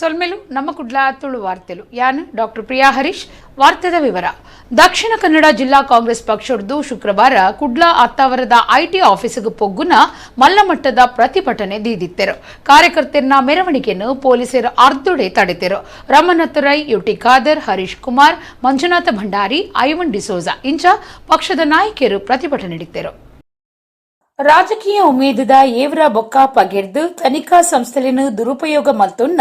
ಸೊಲ್ಮೆಲು ನಮ್ಮಕುಡ್ಲ ತುಳು ವಾರ್ತೆಲು ಯಾನ್ ಡಾಕ್ಟರ್ ಪ್ರಿಯಾ ಹರೀಶ್ ವಾರ್ತೆದ ವಿವರ ದಕ್ಷಿಣ ಕನ್ನಡ ಜಿಲ್ಲಾ ಕಾಂಗ್ರೆಸ್ ಪಕ್ಷದ್ದು ಶುಕ್ರವಾರ ಕುಡ್ಲ ಅತ್ತಾವರದ ಐಟಿ ಆಫೀಸಿಗೆ ಪೊಗ್ಗುನ ಮಲ್ಲಮಟ್ಟದ ಪ್ರತಿಭಟನೆ ದೀದಿತ್ತೆರು. ಕಾರ್ಯಕರ್ತರನ್ನ ಮೆರವಣಿಗೆಯನ್ನು ಪೊಲೀಸರು ಅರ್ಧೊಡೆ ತಡೆತೆರು. ರಮಣತ್ ರೈ, ಯುಟಿ ಖಾದರ್, ಹರೀಶ್ ಕುಮಾರ್, ಮಂಜುನಾಥ ಭಂಡಾರಿ, ಐವನ್ ಡಿಸೋಜಾ ಇಂಚ ಪಕ್ಷದ ನಾಯಕರು ಪ್ರತಿಭಟನೆ ನೀಡಿದ್ದರು. ರಾಜಕೀಯ ಉಮೇದದ ಏವ್ರ ಬೊಕ್ಕ ಪಗೆರ್ದು ತನಿಖಾ ಸಂಸ್ಥೆಯನ್ನು ದುರುಪಯೋಗ ಮಲ್ತೊನ್ನ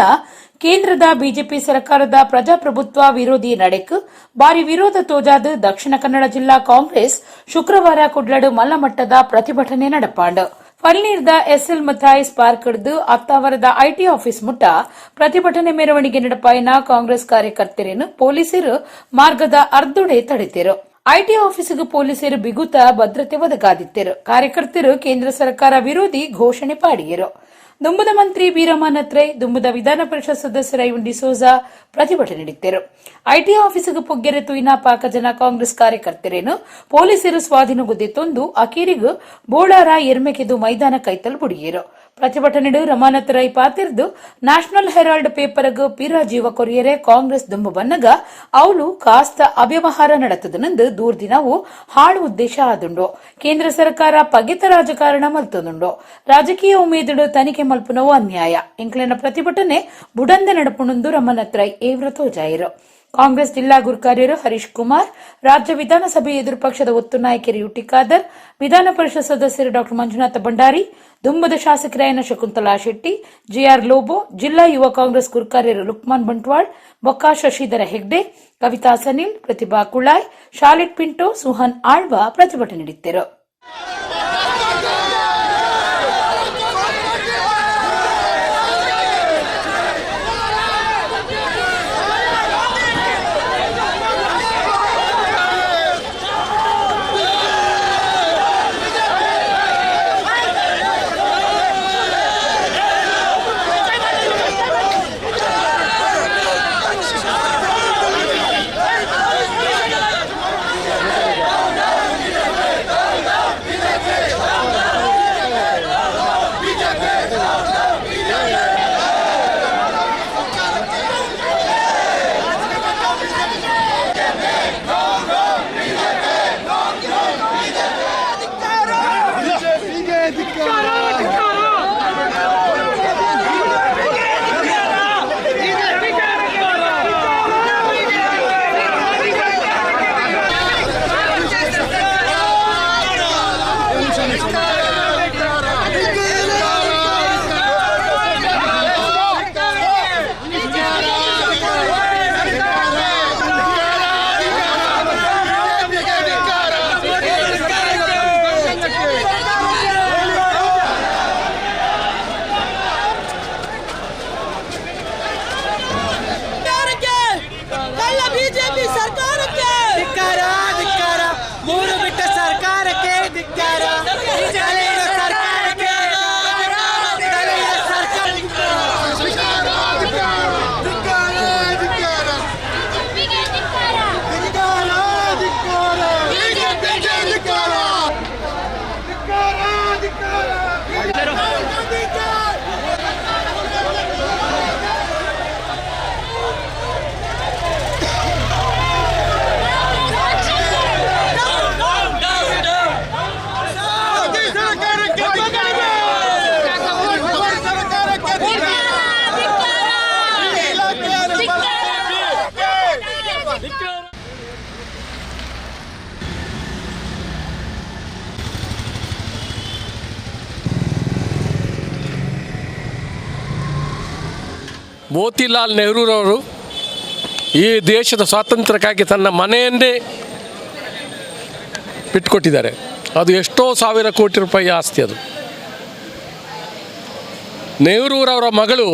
ಕೇಂದ್ರದ ಬಿಜೆಪಿ ಸರ್ಕಾರದ ಪ್ರಜಾಪ್ರಭುತ್ವ ವಿರೋಧಿ ನಡೆಕ್ ಬಾರಿ ವಿರೋಧ ತೋಜಾದ ದಕ್ಷಿಣ ಕನ್ನಡ ಜಿಲ್ಲಾ ಕಾಂಗ್ರೆಸ್ ಶುಕ್ರವಾರ ಕುಡ್ಲಡು ಮಲ್ಲಮಟ್ಟದ ಪ್ರತಿಭಟನೆ ನಡಪಾಂಡು. ಪಲ್ನೀರ್ದ ಎಸ್ಎಲ್ ಮಥಾಯಿಸ್ ಪಾರ್ಕ್ ಹಿಡಿದು ಅತ್ತಾವರದ ಐಟಿ ಆಫೀಸ್ ಮುಟ್ಟ ಪ್ರತಿಭಟನೆ ಮೆರವಣಿಗೆ ನಡಪಾಯಿನ ಕಾಂಗ್ರೆಸ್ ಕಾರ್ಯಕರ್ತರನ್ನು ಪೊಲೀಸರು ಮಾರ್ಗದ ಅರ್ಧೊಡೆ ತಡೆತಿರು. ಐಟಿ ಆಫೀಸಿಗೆ ಪೊಲೀಸರು ಬಿಗುತ ಭದ್ರತೆ ಒದಗಾದಿದ್ದರು. ಕಾರ್ಯಕರ್ತರು ಕೇಂದ್ರ ಸರ್ಕಾರ ವಿರೋಧಿ ಘೋಷಣೆ ಪಾಡಿಯರು. ದುಂಬದ ಮಂತ್ರಿ ಬಿ ರಮಣತ್ ರೈ, ದುಂಬದ ವಿಧಾನ ಪರಿಷತ್ ಸದಸ್ಯರ ಐವನ್ ಡಿಸೋಜಾ ಪ್ರತಿಭಟನೆ ನೀಡಿದ್ದರು. ಐಟಿ ಆಫೀಸಿಗೆ ಪೊಗ್ಗೆರೆ ತುಯಿನ ಪಾಕ ಜನ ಕಾಂಗ್ರೆಸ್ ಕಾರ್ಯಕರ್ತರೇನು ಪೊಲೀಸರು ಸ್ವಾಧೀನಗೊದ್ದಿತ್ತೊಂದು ಅಕೀರಿಗೂ ಬೋಳಾರ ಎರ್ಮೆಕೆದು ಮೈದಾನ ಕೈತಲ್ ಬುಡಿಯರು. ಪ್ರತಿಭಟನೆಡು ರಮಾನತ್ ರೈ ಪಾತಿರ್ದು ನ್ಯಾಷನಲ್ ಹೆರಾಲ್ಡ್ ಪೇಪರ್ಗ್ ಪಿರ ಜೀವ ಕೊರಿಯರೆ ಕಾಂಗ್ರೆಸ್ ದುಂಬ ಬನ್ನಗ ಅವಳು ಕಾಸ್ತ ಅವ್ಯವಹಾರ ನಡೆತದನೆಂದು ದೂರ್ದಿನವು ಹಾಳು ಉದ್ದೇಶ ಆದುಂಡು. ಕೇಂದ್ರ ಸರ್ಕಾರ ಪಗೆತ ರಾಜಕಾರಣ ಮಲ್ತದುಂಡು. ರಾಜಕೀಯ ಉಮೇದುಡು ತನಿಖೆ ಮಲ್ಪುನವು ಅನ್ಯಾಯ. ಇಂಕ್ಲಿನ ಪ್ರತಿಭಟನೆ ಬುಡಂದೆ ನಡಪುಣಂದು ರಮಣತ್ ರೈ ಏವ್ರ ತೋಜಾಯಿರು. ಕಾಂಗ್ರೆಸ್ ಜಿಲ್ಲಾ ಗುರುಕಾರ್ಯರು ಹರೀಶ್ ಕುಮಾರ್, ರಾಜ್ಯ ವಿಧಾನಸಭೆ ಎದುರು ಪಕ್ಷದ ಒತ್ತು ನಾಯಕರು ಯುಟಿ ಖಾದರ್, ವಿಧಾನ ಪರಿಷತ್ ಸದಸ್ಯರು ಡಾ ಮಂಜುನಾಥ ಭಂಡಾರಿ, ದುಂಬದ ಶಾಸಕರಾಯನ ಶಕುಂತಲಾ ಶೆಟ್ಟಿ, ಜಿಆರ್ ಲೋಬೋ, ಜಿಲ್ಲಾ ಯುವ ಕಾಂಗ್ರೆಸ್ ಗುರುಕಾರ್ಯರು ಲುಕ್ಮಾನ್ ಬಂಟ್ವಾಳ್, ಬೊಕ್ಕ ಶಶಿಧರ ಹೆಗ್ಡೆ, ಕವಿತಾ ಸನಿಲ್, ಪ್ರತಿಭಾ ಕುಳಾಯ್, ಶಾಲಿಟ್ ಪಿಂಟೋ, ಸುಹನ್ ಆಳ್ವ ಪ್ರತಿಭಟನೆ ನೀಡಿದ್ದರು. ಬಿಜೆಪಿ ಸರ್ಕಾರಕ್ಕೆ ಧಿಕ್ಕಾರ, ಧಿಕ್ಕಾರ, ಮೂರು ಬಿಟ್ಟ ಸರ್ಕಾರಕ್ಕೆ ಧಿಕ್ಕಾರ, ಸರ್ಕಾರಕ್ಕೆ ಮೋತಿಲಾಲ್ ನೆಹರೂರವರು ಈ ದೇಶದ ಸ್ವಾತಂತ್ರ್ಯಕ್ಕಾಗಿ ತನ್ನ ಮನೆಯನ್ನೇ ಬಿಟ್ಟುಕೊಟ್ಟಿದ್ದಾರೆ. ಅದು ಎಷ್ಟೋ ಸಾವಿರ ಕೋಟಿ ರೂಪಾಯಿ ಆಸ್ತಿ. ಅದು ನೆಹರೂರವರ ಮಗಳು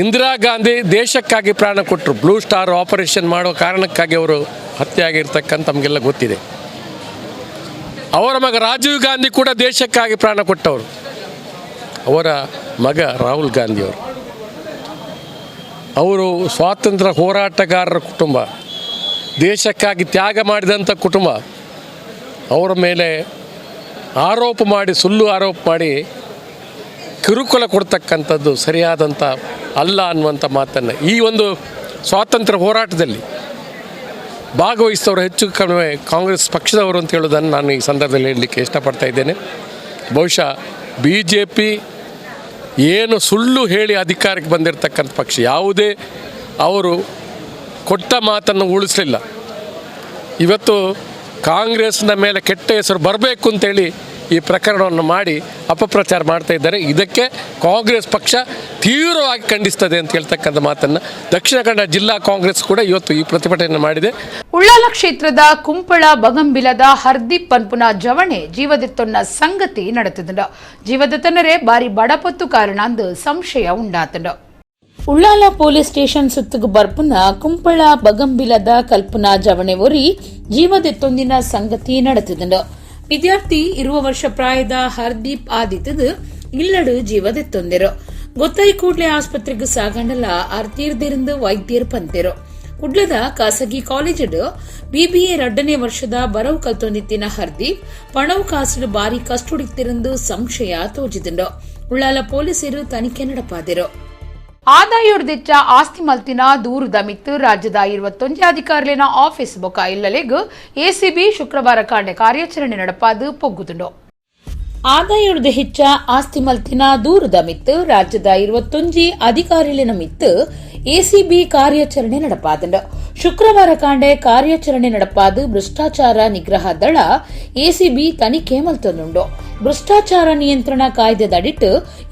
ಇಂದಿರಾ ಗಾಂಧಿ ದೇಶಕ್ಕಾಗಿ ಪ್ರಾಣ ಕೊಟ್ಟರು. ಬ್ಲೂ ಸ್ಟಾರ್ ಆಪರೇಷನ್ ಮಾಡೋ ಕಾರಣಕ್ಕಾಗಿ ಅವರು ಹತ್ಯೆ ಆಗಿರ್ತಕ್ಕಂಥ ನಮಗೆಲ್ಲ ಗೊತ್ತಿದೆ. ಅವರ ಮಗ ರಾಜೀವ್ ಗಾಂಧಿ ಕೂಡ ದೇಶಕ್ಕಾಗಿ ಪ್ರಾಣ ಕೊಟ್ಟವರು. ಅವರ ಮಗ ರಾಹುಲ್ ಗಾಂಧಿಯವರು ಅವರು ಸ್ವಾತಂತ್ರ್ಯ ಹೋರಾಟಗಾರರ ಕುಟುಂಬ, ದೇಶಕ್ಕಾಗಿ ತ್ಯಾಗ ಮಾಡಿದಂಥ ಕುಟುಂಬ. ಅವರ ಮೇಲೆ ಆರೋಪ ಮಾಡಿ, ಸುಳ್ಳು ಆರೋಪ ಮಾಡಿ ಕಿರುಕುಳ ಕೊಡ್ತಕ್ಕಂಥದ್ದು ಸರಿಯಾದಂಥ ಅಲ್ಲ ಅನ್ನುವಂಥ ಮಾತನ್ನು ಈ ಒಂದು ಸ್ವಾತಂತ್ರ್ಯ ಹೋರಾಟದಲ್ಲಿ ಭಾಗವಹಿಸಿದವರು ಹೆಚ್ಚು ಕಡಿಮೆ ಕಾಂಗ್ರೆಸ್ ಪಕ್ಷದವರು ಅಂತ ಹೇಳೋದನ್ನು ನಾನು ಈ ಸಂದರ್ಭದಲ್ಲಿ ಹೇಳಲಿಕ್ಕೆ ಇಷ್ಟಪಡ್ತಾ ಇದ್ದೇನೆ. ಬಹುಶಃ BJP ಏನು ಸುಳ್ಳು ಹೇಳಿ ಅಧಿಕಾರಕ್ಕೆ ಬಂದಿರತಕ್ಕಂಥ ಪಕ್ಷ, ಯಾವುದೇ ಅವರು ಕೊಟ್ಟ ಮಾತನ್ನು ಉಳಿಸಲಿಲ್ಲ. ಇವತ್ತು ಕಾಂಗ್ರೆಸ್ನ ಮೇಲೆ ಕೆಟ್ಟ ಹೆಸರು ಬರಬೇಕು ಅಂತೇಳಿ ಈ ಪ್ರಕರಣವನ್ನು ಮಾಡಿ ಅಪಪ್ರಚಾರ ಮಾಡ್ತಾ ಇದ್ದಾರೆ. ಇದಕ್ಕೆ ಕಾಂಗ್ರೆಸ್ ಪಕ್ಷ ತೀವ್ರವಾಗಿ ಖಂಡಿಸ್ತದೆ ಅಂತ ಹೇಳ್ತಕ್ಕಂಥ ಮಾತನ್ನು ದಕ್ಷಿಣ ಕನ್ನಡ ಜಿಲ್ಲಾ ಕಾಂಗ್ರೆಸ್ ಕೂಡ ಇವತ್ತು ಈ ಪ್ರತಿಭಟನೆ ಮಾಡಿದೆ. ಉಳ್ಳಾಲ ಕ್ಷೇತ್ರದ ಕುಂಪಳ ಬಗಂಬಿಲದ ಹರ್ದೀಪ್ ಪನ್ಪುನ ಜವಣೆ ಜೀವದೆತ್ತೊನ್ನ ಸಂಗತಿ ನಡೆತಿದ್ದ ಜೀವದೆತ್ತನರೇ ಬಾರಿ ಬಡಪತ್ತು ಕಾರಣ ಅಂದು ಸಂಶಯ ಉಂಡಾತಂಡ. ಉಳ್ಳಾಲ ಪೊಲೀಸ್ ಸ್ಟೇಷನ್ ಸುತ್ತಗು ಬರ್ಪುನ ಕುಂಪಳ ಬಗಂಬಿಲದ ಕಲ್ಪನಾ ಜವಣೆ ಒರಿ ಜೀವದೆತ್ತೊಂದಿನ ಸಂಗತಿ ನಡೆತಿದ್ದ. ವಿದ್ಯಾರ್ಥಿ 20 ವರ್ಷ ಪ್ರಾಯದ ಹರ್ದೀಪ್ ಆದಿತ್ತದು ಇಲ್ಲಡು ಜೀವದೆತ್ತೊಂದಿರು. ಗೊತ್ತಾಯಿ ಕೂಡಲೇ ಆಸ್ಪತ್ರೆಗೆ ಸಾಗಂಡಲ ಅರ್ತೀರ್ದಿருந்து ವೈದ್ಯರು ಪಂತಿರು. ಕುಡ್ಲದ ಖಾಸಗಿ ಕಾಲೇಜಡ್ BBA 2ನೇ ವರ್ಷದ ಬರವು ಕಲ್ತೊಂದಿತ್ತಿನ ಹರ್ದೀಪ್ ಪಣವು ಕಾಸಲು ಬಾರಿ ಕಷ್ಟುಡಿತ್ತಿರಂದು ಸಂಶಯ ತೋಜಿದಂಡು. ಉಳ್ಳಾಲ ಪೊಲೀಸರು ತನಿಖೆ ನಡೆಪಾದಿರು. ಆದಾಯೋಡ್ದೆಚ್ಚ ಆಸ್ತಿ ಮಲ್ತಿನ ದೂರದ ಮಿತ್ತು ರಾಜ್ಯದ 21 ಅಧಿಕಾರಿಲಿನ ಆಫೀಸ್ ಬೊಕ ಇಲ್ಲಲೆಗ್ ACB ಶುಕ್ರವಾರ ಕಾಂಡೆ ಕಾರ್ಯಾಚರಣೆ ನಡೆಪಾದು ಪೊಗ್ಗುದುಂಡು. ಆದಾಯೋಡ್ದ ಹೆಚ್ಚ ಆಸ್ತಿ ಮಲ್ತಿನ ದೂರದ ಮಿತ್ತು ರಾಜ್ಯದ 21 ಅಧಿಕಾರಿಲಿನ ಮಿತ್ತು ACB ಕಾರ್ಯಾಚರಣೆ ನಡೆಪಾದುಂಡು. ಶುಕ್ರವಾರ ಕಾಂಡೆ ಕಾರ್ಯಾಚರಣೆ ನಡೆಪಾದು ಭ್ರಷ್ಟಾಚಾರ ನಿಗ್ರಹ ದಳ ACB ತನಿಖೆ ಮಲ್ತೊಂದುಂಡು. ಭ್ರಷ್ಟಾಚಾರ ನಿಯಂತ್ರಣ ಕಾಯ್ದೆದಡಿಟ್ಟು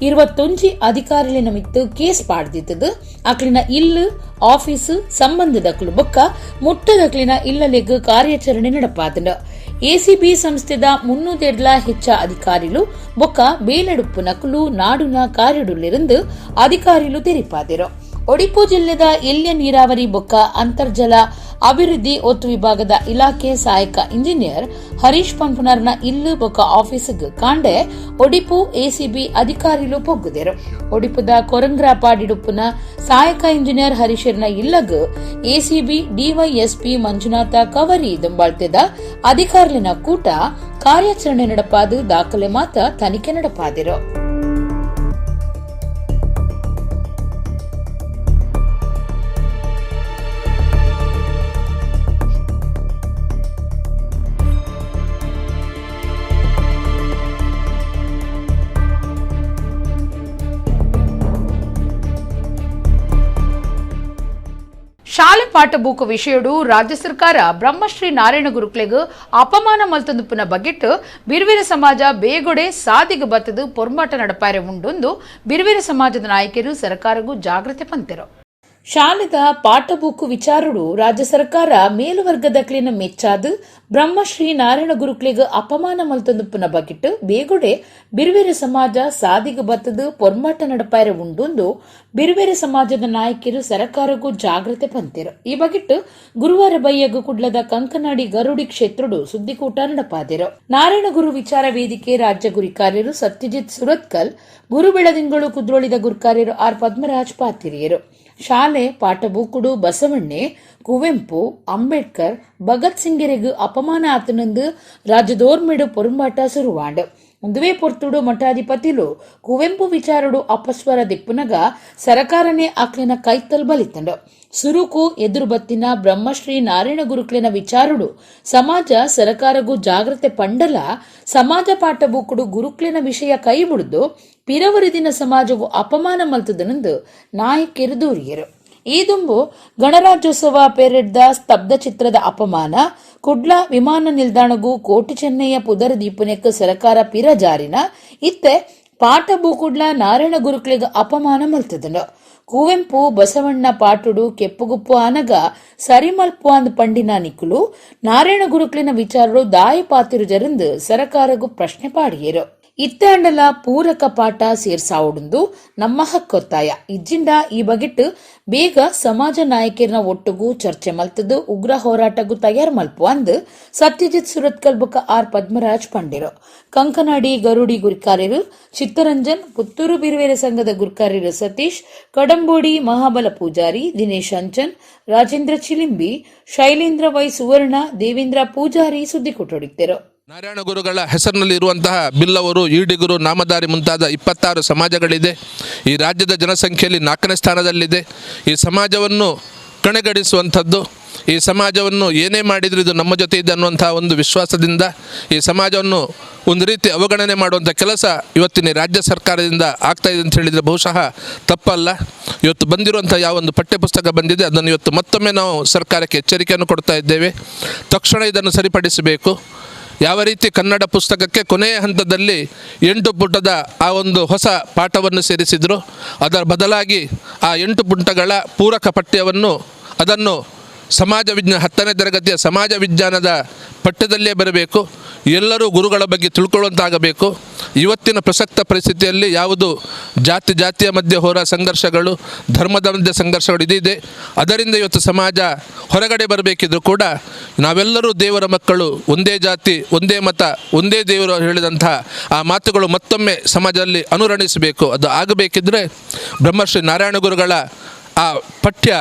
21 ಅಧಿಕಾರಿಲಿನ ಮಿತ್ತು ಕೇಸ್ ಪಾಡ್ದಿತ್ತದು. ಅಕ್ಲಿನ ಇಲ್ಲು ಆಫೀಸು ಸಂಬಂಧದಕ್ಲು ಬೊಕ್ಕ ಮುಟ್ಟದಕ್ಲಿನ ಇಲ್ಲಲೆಗ್ ಕಾರ್ಯಾಚರಣೆ ನಡೆಪಾದುಂಡು. ACB ಸಂಸ್ಥೆದ 300 ಹೆಚ್ಚ ಅಧಿಕಾರಿಲು ಬೊಕ್ಕ ಬೇಲೆಡುಪ್ಪುನಕುಲು ನಾಡುನ ಕಾರ್ಯಡುಲ್ಲಿருந்து ಅಧಿಕಾರಿಲು ತೆರಿಪಾದಿರು. ಒಡಿಪು ಜಿಲ್ಲೆದ ಎಲ್ಯ ನೀರಾವರಿ ಬೊಕ್ಕ ಅಂತರ್ಜಲ ಅಭಿವೃದ್ಧಿ ಒತ್ತು ವಿಭಾಗದ ಇಲಾಖೆ ಸಹಾಯಕ ಇಂಜಿನಿಯರ್ ಹರೀಶ್ ಪಂಪನರ್ನ ಇಲ್ಲು ಬೊಕ್ಕ ಆಫೀಸ್ಗ್ ಕಾಂಡೆ ಒಡಿಪು ACB ಅಧಿಕಾರಿಲು ಪೊಗ್ಗುದೇರು. ಒಡಿಪುದ ಕೊರಂಗ್ರಾಪಾಡಿಡುಪ್ಪುನ ಸಹಾಯಕ ಇಂಜಿನಿಯರ್ ಹರೀಶರ್ನ ಇಲ್ಲಗ್ ACB DYSP ಮಂಜುನಾಥ ಕವರಿ ದುಂಬಾಳ್ತೆದ ಅಧಿಕಾರಿಲಿನ ಕೂಟ ಕಾರ್ಯಾಚರಣೆ ನಡೆಪಾದು ದಾಖಲೆ ಮಾತ ತನಿಖೆ ನಡೆಪಾದಿರು. ಶಾಲೆ ಪಾಠಬುಕ್ ವಿಷಯಡು ರಾಜ್ಯ ಸರ್ಕಾರ ಬ್ರಹ್ಮಶ್ರೀ ನಾರಾಯಣ ಗುರುಕ್ಲೆಗ್ ಅಪಮಾನ ಮಲ್ತೊಂದುಪುನ ಬಗೆಟ್ ಬಿರ್ವೀರ ಸಮಾಜ ಬೇಗೊಡೆ ಸಾದಿಗೆ ಬತ್ತದು ಪೊರ್ಮಾಟ ನಡಪಾರೆ ಉಂಡೊಂದು ಬಿರ್ವೀರ ಸಮಾಜದ ನಾಯಕರು ಸರ್ಕಾರಗೂ ಜಾಗೃತಿ ಪಂತೆರು. ಶಾಲೆದ ಪಾಠಬುಕ್ ವಿಚಾರಡು ರಾಜ್ಯ ಸರ್ಕಾರ ಮೇಲುವರ್ಗದಕ್ಲಿನ ಮೆಚ್ಚಾದು ಬ್ರಹ್ಮಶ್ರೀ ನಾರಾಯಣ ಗುರುಕ್ಲೆಗ್ ಅಪಮಾನ ಮಲ್ತೊಂದುಪುನ ಬಗೆಟ್ ಬೇಗೊಡೆ ಬಿರ್ವೇರೆ ಸಮಾಜ ಸಾದಿಗೆ ಬತ್ತದು ಪೊರ್ಮಾಟ ನಡಪಾರೆ ಉಂಡೊಂದು ಬಿರ್ವೇರೆ ಸಮಾಜದ ನಾಯಕರು ಸರ್ಕಾರಗೂ ಜಾಗೃತಿ ಪಂತೆರು. ಈ ಬಗೆಟ್ ಗುರುವಾರ ಬಯ್ಯಗು ಕುಡ್ಲದ ಕಂಕನಾಡಿ ಗರುಡಿ ಕ್ಷೇತ್ರಡು ಸುದ್ದಿಕೂಟ ನಡೆಪಾದಿರು. ನಾರಾಯಣ ಗುರು ವಿಚಾರ ವೇದಿಕೆ ರಾಜ್ಯ ಗುರಿಕಾರ್ಯರು ಸತ್ಯಜಿತ್ ಸುರತ್ಕಲ್, ಗುರು ಬೆಳದಿಂಗಳು ಕುದ್ರೋಳಿದ ಗುರುಕಾರ್ಯರು R ಪದ್ಮರಾಜ್ ಪಾತಿರಿಯರು. ಶಾಲೆ ಪಾಠಬುಕ್ಕುಡು ಬಸವಣ್ಣೆ, ಕುವೆಂಪು, ಅಂಬೇಡ್ಕರ್, ಭಗತ್ ಸಿಂಗರಿಗೂ ಅಪಮಾನ ಆತನಂದು ರಾಜ್ಯದೋರ್ಮೆಡು ಪೊರುಂಬಾಟ ಸುರುವಾಂಡು. ಒಂದುವೇ ಪೊರ್ತುಡು ಮಠಾಧಿಪತಿಲು ಕುವೆಂಪು ವಿಚಾರಡು ಅಪಸ್ವರ ದಿಪ್ಪುನಗ ಸರಕಾರನೇ ಆಕ್ಲಿನ ಕೈತಲ್ ಬಲಿತಂಡು. ಸುರುಕು ಎದುರು ಬತ್ತಿನ ಬ್ರಹ್ಮಶ್ರೀ ನಾರಾಯಣ ಗುರುಕ್ಲಿನ ವಿಚಾರಡು ಸಮಾಜ ಸರಕಾರಗೂ ಜಾಗ್ರತೆ ಪಂಡಲ ಸಮಾಜ ಪಾಠಬುಕ್ಕುಡು ಗುರುಕ್ಲಿನ ವಿಷಯ ಕೈ ಮುಡಿದು ಪಿರವರಿದಿನ ಸಮಾಜಗೂ ಅಪಮಾನ ಮಲ್ತದನಂದು ನಾಯಕರು ದೂರಿಯರು. ಈ ದುಂಬು ಗಣರಾಜ್ಯೋತ್ಸವ ಪೇರೆಡ್ದ ಸ್ತಬ್ಧ ಚಿತ್ರದ ಅಪಮಾನ ಕುಡ್ಲಾ ವಿಮಾನ ನಿಲ್ದಾಣಗೂ ಕೋಟಿ ಚೆನ್ನಯ್ಯ ಪುದರ ದೀಪನೆಕ್ ಸರ್ಕಾರ ಪಿರ ಜಾರಿನ ಇತ್ತೆ ಪಾಠಬುಕುಡ್ಲ ನಾರಾಯಣ ಗುರುಕ್ಲಿಗ ಅಪಮಾನ ಮಲ್ತದನು. ಕುವೆಂಪು ಬಸವಣ್ಣ ಪಾಟುಡು ಕೆಪ್ಪುಗುಪ್ಪು ಆನಗ ಸರಿಮಲ್ಪು ಅಂದ್ ಪಂಡಿನ ನಿಕ್ಕುಲು ನಾರಾಯಣ ಗುರುಕ್ಲಿನ ವಿಚಾರರು ದಾಯ ಪಾತಿರು ಜರಂದು ಸರ್ಕಾರಗೂ ಪ್ರಶ್ನೆ ಪಾಡಿಯರು. ಇತ್ತಂಡಲ ಪೂರಕ ಪಾಠ ಸೇರ್ಸಾವುಡುಂದು ನಮ್ಮ ಹಕ್ಕೊತ್ತಾಯ ಇಜ್ಜಿಂಡ ಈ ಬಗೆಟ್ ಬೇಗ ಸಮಾಜ ನಾಯಕರನ್ನ ಒಟ್ಟುಗೂ ಚರ್ಚೆ ಮಲ್ತದು ಉಗ್ರ ಹೋರಾಟಗೂ ತಯಾರು ಮಲ್ಪು ಅಂದ್ ಸತ್ಯಜಿತ್ ಸುರತ್ಕಲ್ ಬೊಕ್ಕ R ಪದ್ಮರಾಜ್ ಪಂಡಿರು. ಕಂಕನಾಡಿ ಗರುಡಿ ಗುರಿಕಾರ್ಯರು ಚಿತ್ತರಂಜನ್, ಪುತ್ತೂರು ಬಿರುವೇರೆ ಸಂಘದ ಗುರಿಕಾರ್ಯರು ಸತೀಶ್, ಕಡಂಬೋಡಿ ಮಹಾಬಲ ಪೂಜಾರಿ, ದಿನೇಶ್ ಅಂಚನ್, ರಾಜೇಂದ್ರ ಚಿಲಿಂಬಿ, ಶೈಲೇಂದ್ರ ವೈ ಸುವರ್ಣ, ದೇವೇಂದ್ರ ಪೂಜಾರಿ ಸುದ್ದಿ ಕೊಟ್ಟೊಡಿತ್ತರು. ನಾರಾಯಣ ಗುರುಗಳ ಹೆಸರಿನಲ್ಲಿ ಇರುವಂತಹ ಬಿಲ್ಲವರು, ಈಡಿಗರು, ನಾಮದಾರಿ ಮುಂತಾದ 26 ಸಮಾಜಗಳಿದೆ. ಈ ರಾಜ್ಯದ ಜನಸಂಖ್ಯೆಯಲ್ಲಿ 4ನೇ ಸ್ಥಾನದಲ್ಲಿದೆ. ಈ ಸಮಾಜವನ್ನು ಕಡೆಗಣಿಸುವಂಥದ್ದು, ಈ ಸಮಾಜವನ್ನು ಏನೇ ಮಾಡಿದರೂ ಇದು ನಮ್ಮ ಜೊತೆ ಇದೆ ಅನ್ನುವಂಥ ಒಂದು ವಿಶ್ವಾಸದಿಂದ ಈ ಸಮಾಜವನ್ನು ಒಂದು ರೀತಿ ಅವಗಣನೆ ಮಾಡುವಂಥ ಕೆಲಸ ಇವತ್ತಿನ ರಾಜ್ಯ ಸರ್ಕಾರದಿಂದ ಆಗ್ತಾಯಿದೆ ಅಂತ ಹೇಳಿದರೆ ಬಹುಶಃ ತಪ್ಪಲ್ಲ. ಇವತ್ತು ಬಂದಿರುವಂಥ ಯಾವೊಂದು ಪಠ್ಯಪುಸ್ತಕ ಬಂದಿದೆ ಅದನ್ನು ಇವತ್ತು ಮತ್ತೊಮ್ಮೆ ನಾವು ಸರ್ಕಾರಕ್ಕೆ ಎಚ್ಚರಿಕೆಯನ್ನು ಕೊಡ್ತಾ ಇದ್ದೇವೆ. ತಕ್ಷಣ ಇದನ್ನು ಸರಿಪಡಿಸಬೇಕು. ಯಾವ ರೀತಿ ಕನ್ನಡ ಪುಸ್ತಕಕ್ಕೆ ಕೊನೆಯ ಹಂತದಲ್ಲಿ 8 ಪುಟದ ಆ ಒಂದು ಹೊಸ ಪಾಠವನ್ನು ಸೇರಿಸಿದರು, ಅದರ ಬದಲಾಗಿ ಆ 8 ಪುಟಗಳ ಪೂರಕ ಪಠ್ಯವನ್ನು ಅದನ್ನು 10ನೇ ತರಗತಿಯ ಸಮಾಜ ವಿಜ್ಞಾನದ ಪಠ್ಯದಲ್ಲೇ ಬರಬೇಕು. ಎಲ್ಲರೂ ಗುರುಗಳ ಬಗ್ಗೆ ತಿಳ್ಕೊಳ್ಳುವಂತಾಗಬೇಕು. ಇವತ್ತಿನ ಪ್ರಸಕ್ತ ಪರಿಸ್ಥಿತಿಯಲ್ಲಿ ಯಾವುದು ಜಾತಿಯ ಮಧ್ಯೆ ಸಂಘರ್ಷಗಳು, ಧರ್ಮದ ಮಧ್ಯೆ ಸಂಘರ್ಷಗಳು ಇದಿದೆ. ಅದರಿಂದ ಇವತ್ತು ಸಮಾಜ ಹೊರಗಡೆ ಬರಬೇಕಿದ್ರೂ ಕೂಡ ನಾವೆಲ್ಲರೂ ದೇವರ ಮಕ್ಕಳು, ಒಂದೇ ಜಾತಿ, ಒಂದೇ ಮತ, ಒಂದೇ ದೇವರು ಹೇಳಿದಂಥ ಆ ಮಾತುಗಳು ಮತ್ತೊಮ್ಮೆ ಸಮಾಜದಲ್ಲಿ ಅನುರಣಿಸಬೇಕು. ಅದು ಆಗಬೇಕಿದ್ರೆ ಬ್ರಹ್ಮಶ್ರೀ ನಾರಾಯಣ ಗುರುಗಳ ಆ ಪಠ್ಯ